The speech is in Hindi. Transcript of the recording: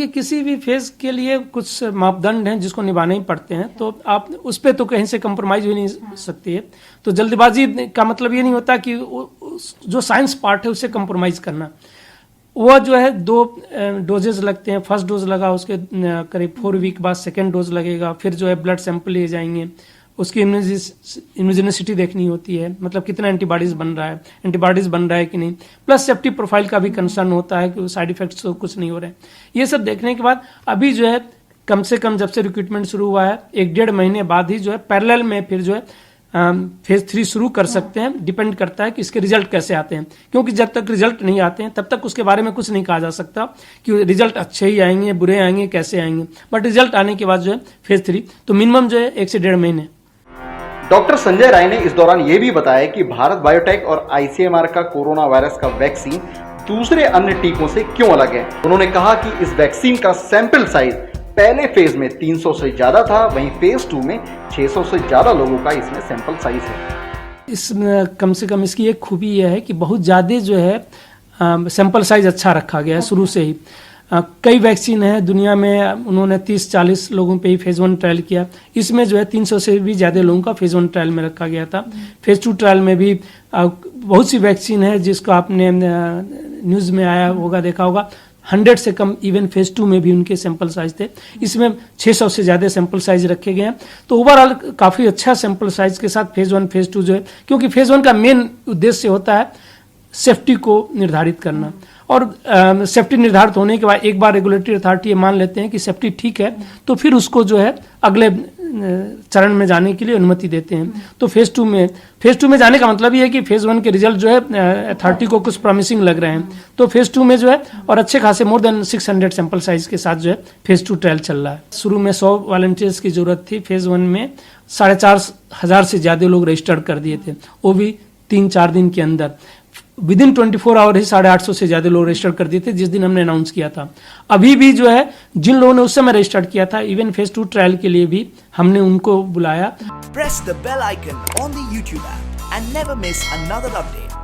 देखिए किसी भी फेज के लिए कुछ मापदंड हैं जिसको निभाने ही पड़ते हैं, तो आप उस पर तो कहीं से कंप्रोमाइज हो नहीं सकती है। तो जल्दबाजी का मतलब ये नहीं होता कि जो साइंस पार्ट है उससे कंप्रोमाइज करना। वो जो है 2 डोजेज लगते हैं, फर्स्ट डोज लगा उसके करीब 4 वीक बाद सेकेंड डोज लगेगा, फिर जो है ब्लड सैंपल लिए जाएंगे, उसकी इम्यूनोजेनिसिटी देखनी होती है, मतलब कितना एंटीबॉडीज बन रहा है, एंटीबॉडीज बन रहा है कि नहीं, प्लस सेफ्टी प्रोफाइल का भी कंसर्न होता है कि साइड इफेक्ट्स तो कुछ नहीं हो रहे हैं। ये सब देखने के बाद अभी जो है कम से कम जब से रिक्रूटमेंट शुरू हुआ है 1-1.5 महीने बाद ही जो है पैरेलल में फिर जो है फेज 3 शुरू कर सकते हैं। डिपेंड करता है कि इसके रिजल्ट कैसे आते हैं, क्योंकि जब तक रिजल्ट नहीं आते हैं तब तक उसके बारे में कुछ नहीं कहा जा सकता कि रिजल्ट अच्छे ही आएंगे, बुरे आएंगे, कैसे आएंगे। बट रिजल्ट आने के बाद जो है फेज 3 तो मिनिमम जो है 1 से 1.5 महीने। डॉक्टर संजय राय ने इस दौरान यह भी बताया कि भारत बायोटेक और आईसीएमआर का कोरोना वायरस का वैक्सीन दूसरे अन्य टीकों से क्यों अलग है। उन्होंने कहा कि इस वैक्सीन का सैंपल साइज पहले फेज में 300 से ज्यादा था, वहीं फेज 2 में 600 से ज्यादा लोगों का इसमें सैंपल साइज है। इसमें कम से कम इसकी एक खूबी यह है कि बहुत ज्यादा जो है सैंपल साइज अच्छा रखा गया है शुरू से ही। कई वैक्सीन है दुनिया में, उन्होंने 30-40 लोगों पे ही फेज 1 ट्रायल किया, इसमें जो है 300 से भी ज्यादा लोगों का फेज 1 ट्रायल में रखा गया था। फेज 2 ट्रायल में भी बहुत सी वैक्सीन है जिसको आपने न्यूज में आया होगा, देखा होगा, 100 से कम इवन फेज 2 में भी उनके सैंपल साइज थे। इसमें 600 से ज्यादा सैंपल साइज रखे गए हैं। तो ओवरऑल काफी अच्छा सैंपल साइज के साथ फेज 1 फेज 2 जो है, क्योंकि फेज 1 का मेन उद्देश्य होता है सेफ्टी को निर्धारित करना, और सेफ्टी निर्धारित होने के बाद एक बार रेगुलेटरी अथॉरिटी ये मान लेते हैं कि सेफ्टी ठीक है तो फिर उसको जो है अगले चरण में जाने के लिए अनुमति देते हैं। तो फेज 2 में जाने का मतलब ये है कि फेज 1 के रिजल्ट जो है अथॉरिटी को कुछ प्रॉमिसिंग लग रहे हैं, तो फेज 2 में जो है और अच्छे खासे मोर देन 600 सैंपल साइज के साथ जो है फेज 2 ट्रायल चल रहा है। शुरू में 100 वॉलंटियर्स की जरूरत थी, फेज 1 में 4,500 से ज्यादा लोग रजिस्टर्ड कर दिए थे, वो भी 3-4 दिन के अंदर। विदिन 24 आवर ही 850 से ज्यादा लोग रजिस्टर कर दिए थे जिस दिन हमने अनाउंस किया था। अभी भी जो है जिन लोगों ने उस समय रजिस्टर्ड किया था, इवन फेज 2 ट्रायल के लिए भी हमने उनको बुलाया। Press the bell icon on the YouTube app and never miss another update.